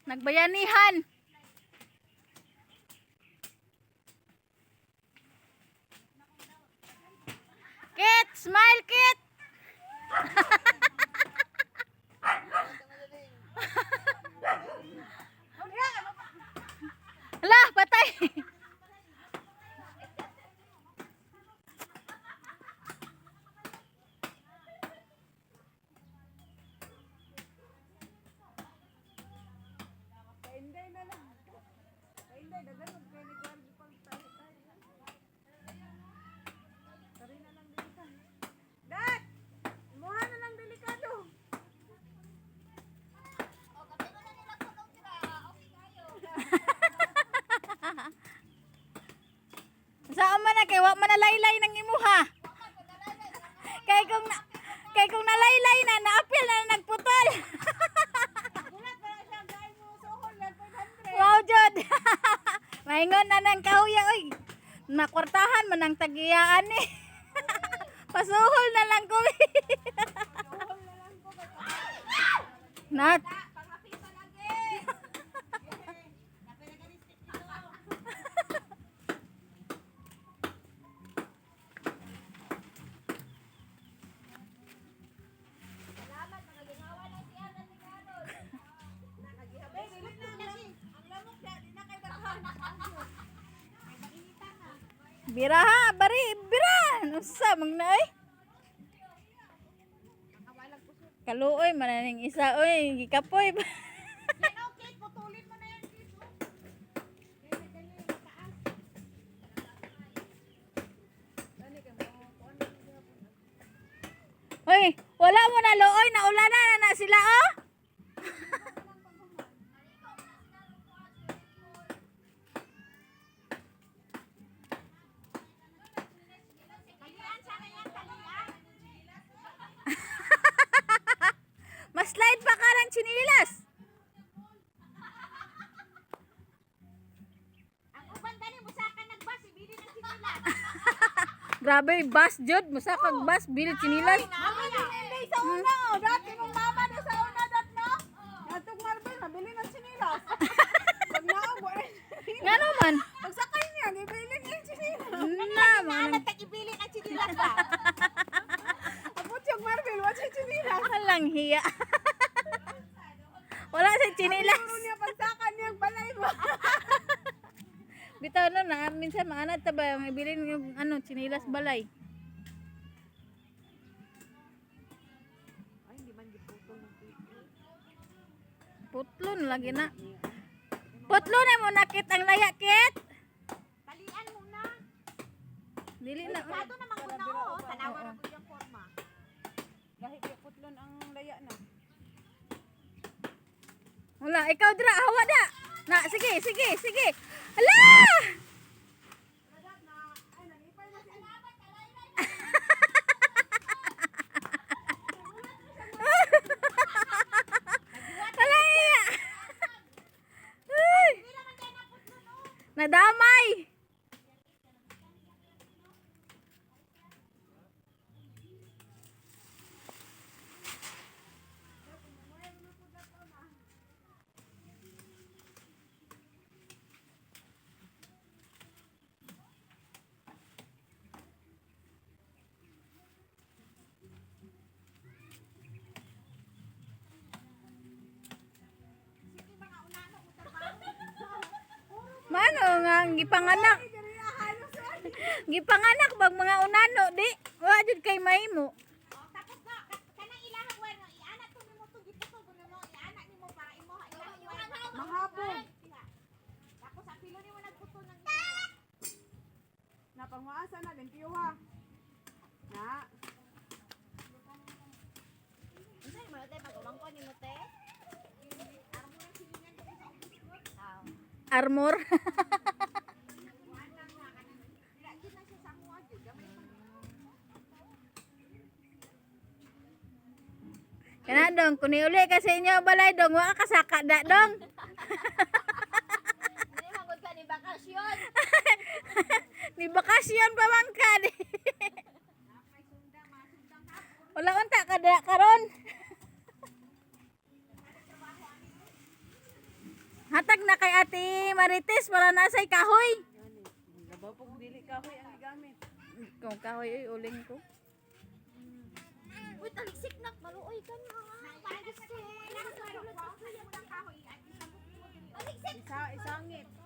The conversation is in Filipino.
Nagbayanihan. Kit, smile Kit. Hala, patay. Saan man na kay wa man nalaylay nang imuha. Kay kung nalaylay na naapil na nagputol. Wow jud. Maingon na nang kahuya oy. Makwartahan man ang tagiyaan ni. Pasuhol na lang ko. Nat. Bira ha, bari, bira. Nusa, magnaoy. Kaluoy, mananing isa, oy, gikapoy. Oy, wala mo na looy, naulanan na sila, oh. Slide pa ka ng chinilas. Ang uban gani musaka nagbas ibili ng chinilas. Grabe, bus jud, musakag bus bili chinilas. Mama na hindi sa una oh. Dati mong mama na sa una dat no. Atong Marvel nabili ng chinilas. Pag naabo Nga naman. pagsakay niya ibili ng chinilas. Na man. Ibili ng chinilas ba? Abot yung Marvel wa siya chinilas. Halang hiya. Wala sa chinilas. Puro niya pagsakan niyang balay mo. Bitaw no na minsan maanad ta ba yung ibilin yung ano chinilas balay. Ay hindi man giputol ng putol. Putlon lagi na. Putlon mo nakit ang laya kit. Talian mo na. Dili na. Plato naman ko na oh. Tanawa na ko yung forma. Dahil putlon ang laya na. Wala, ikaw dira hawa da. Na, sige, sige, sige. Hala! Hala iya. Uy. Nadamay. Mano nga gipanganak? Gipanganak bag mga unano di. Wa jud kay mahimo. Tapos na, kanang ilahang wala, ianak to nimo to giputol kuno no, ianak nimo para imo ilahang wala. Mahapon. Tapos ang pilo nimo nagputol ng isa. Napangwaasa na limpyo ha. Na. Unsa ni mo te pag umangko nimo te? Armo ng silingan dito sa ubos ko. Armor. Dila gid na siya sa kuha gyud gamay pa. Kana dong, kuni uli kasi inyo balay dong, wa ka saka da dong. Dili magud ka ni bakasyon. Ni bakasyon pa man ka di. Wala unta ka da karon. Hatag na kay Ate Marites para nasay kahoy. Gani. Labaw pong dili kahoy ang gigamit. Kung kahoy ay uling ko. Uy, taliksik nak, maluoy ka na. Taliksik. Isangit.